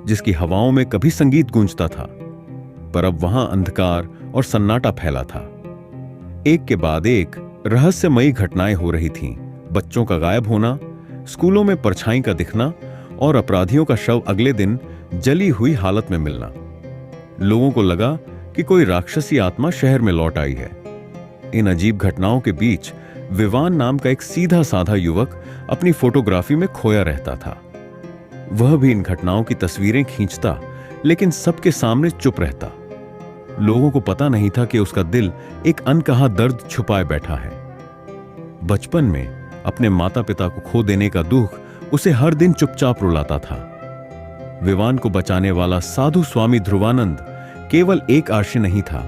जिसकी हवाओं में कभी संगीत गूंजता था, पर अब वहां अंधकार और सन्नाटा फैला था। एक के बाद एक रहस्यमयी घटनाएं हो रही थीं। बच्चों का गायब होना, स्कूलों में परछाई का दिखना और अपराधियों का शव अगले दिन जली हुई हालत में मिलना। लोगों को लगा कि कोई राक्षसी आत्मा शहर में लौट आई है। इन अजीब घटनाओं के बीच विवान नाम का एक सीधा साधा युवक अपनी फोटोग्राफी में खोया रहता था। वह भी इन घटनाओं की तस्वीरें खींचता, लेकिन सबके सामने चुप रहता। लोगों को पता नहीं था कि उसका दिल एक अनकहा दर्द छुपाए बैठा है। बचपन में अपने माता पिता को खो देने का दुख उसे हर दिन चुपचाप रुलाता था। विवान को बचाने वाला साधु स्वामी ध्रुवानंद केवल एक आर्य नहीं था,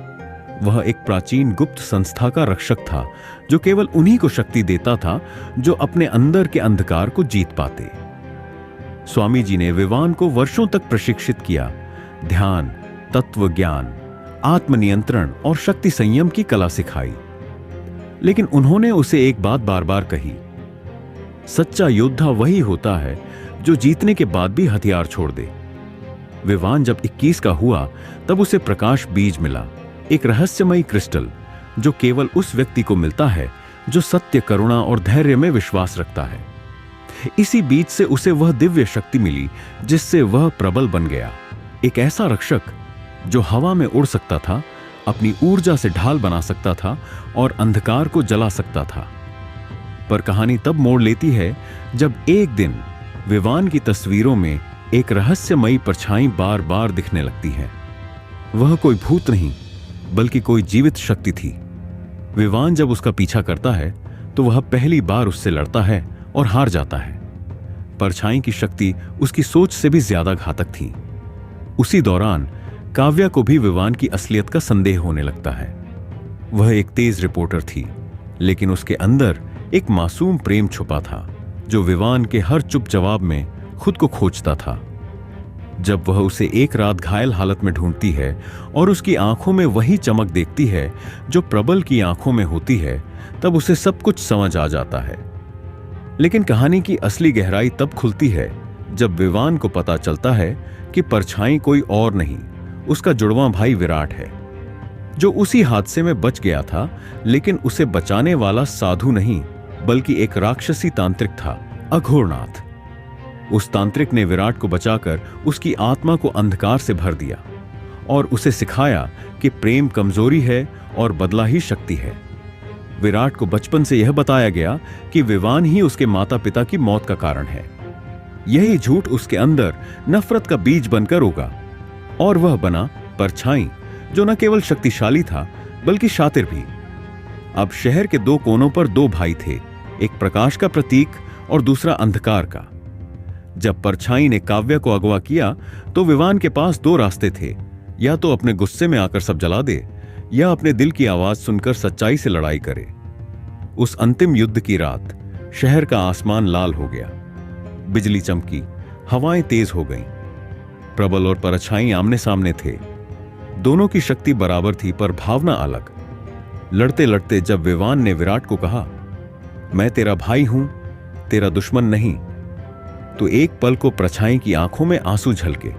वह एक प्राचीन गुप्त संस्था का रक्षक था, जो केवल उन्हीं को शक्ति देता था जो अपने अंदर के अंधकार को जीत पाते। स्वामी जी ने विवान को वर्षों तक प्रशिक्षित किया, ध्यान, तत्व ज्ञान, आत्मनियंत्रण और शक्ति संयम की कला सिखाई। लेकिन उन्होंने उसे एक बात बार बार कही, सच्चा योद्धा वही होता है जो जीतने के बाद भी हथियार छोड़ दे। विवान जब 21 का हुआ तब उसे प्रकाश बीज मिला, एक रहस्यमयी क्रिस्टल जो केवल उस व्यक्ति को मिलता है जो सत्य, करुणा और धैर्य में विश्वास रखता है। इसी बीज से उसे वह दिव्य शक्ति मिली जिससे वह प्रबल बन गया, एक ऐसा रक्षक जो हवा में उड़ सकता था, अपनी ऊर्जा से ढाल बना सकता था और अंधकार को जला सकता था। पर कहानी तब मोड़ लेती है जब एक दिन विवान की तस्वीरों में एक रहस्यमयी परछाई बार बार दिखने लगती है। वह कोई भूत नहीं बल्कि कोई जीवित शक्ति थी। विवान जब उसका पीछा करता है तो वह पहली बार उससे लड़ता है और हार जाता है। परछाई की शक्ति उसकी सोच से भी ज्यादा घातक थी। उसी दौरान काव्या को भी विवान की असलियत का संदेह होने लगता है। वह एक तेज रिपोर्टर थी, लेकिन उसके अंदर एक मासूम प्रेम छुपा था जो विवान के हर चुप जवाब में खुद को खोजता था। जब वह उसे एक रात घायल हालत में ढूंढती है और उसकी आंखों में वही चमक देखती है जो प्रबल की आंखों में होती है, तब उसे सब कुछ समझ आ जाता है। लेकिन कहानी की असली गहराई तब खुलती है जब विवान को पता चलता है कि परछाई कोई और नहीं, उसका जुड़वां भाई विराट है, जो उसी हादसे में बच गया था। लेकिन उसे बचाने वाला साधु नहीं बल्कि एक राक्षसी तांत्रिक था, अघोरनाथ। उस तांत्रिक ने विराट को बचाकर उसकी आत्मा को अंधकार से भर दिया और उसे सिखाया कि प्रेम कमजोरी है और बदला ही शक्ति है। विराट को बचपन से यह बताया गया कि विवान ही उसके माता पिता की मौत का कारण है। यही झूठ उसके अंदर नफरत का बीज बनकर उगा और वह बना परछाई, जो न केवल शक्तिशाली था बल्कि शातिर भी। अब शहर के दो कोनों पर दो भाई थे, एक प्रकाश का प्रतीक और दूसरा अंधकार का। जब परछाई ने काव्या को अगवा किया तो विवान के पास दो रास्ते थे, या तो अपने गुस्से में आकर सब जला दे या अपने दिल की आवाज सुनकर सच्चाई से लड़ाई करे। उस अंतिम युद्ध की रात शहर का आसमान लाल हो गया, बिजली चमकी, हवाएं तेज हो गईं। प्रबल और परछाई आमने सामने थे। दोनों की शक्ति बराबर थी पर भावना अलग। लड़ते लड़ते जब विवान ने विराट को कहा, मैं तेरा भाई हूं, तेरा दुश्मन नहीं, तो एक पल को परछाई की आंखों में आंसू झलके।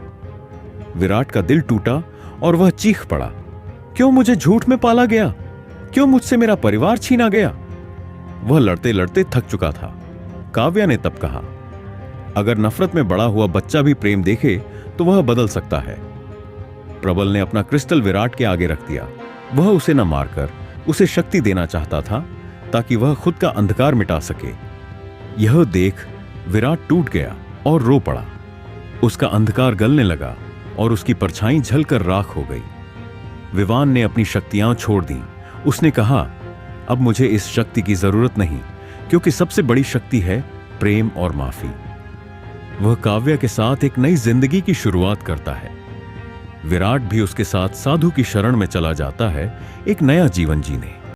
विराट का दिल टूटा और वह चीख पड़ा, क्यों मुझे झूठ में पाला गया? क्यों मुझसे मेरा परिवार छीना गया? वह लड़ते लड़ते थक चुका था। काव्या ने तब कहा, अगर नफरत में बड़ा हुआ बच्चा भी प्रेम देखे तो वह बदल सकता है। प्रबल ने अपना क्रिस्टल विराट के आगे रख दिया। वह उसे न मारकर उसे शक्ति देना चाहता था ताकि वह खुद का अंधकार मिटा सके। यह देख विराट टूट गया और रो पड़ा। उसका अंधकार गलने लगा और उसकी परछाई झलकर राख हो गई। विवान ने अपनी शक्तियां छोड़ दी। उसने कहा, अब मुझे इस शक्ति की जरूरत नहीं, क्योंकि सबसे बड़ी शक्ति है प्रेम और माफी। वह काव्या के साथ एक नई जिंदगी की शुरुआत करता है। विराट भी उसके साथ साधु की शरण में चला जाता है, एक नया जीवन जीने।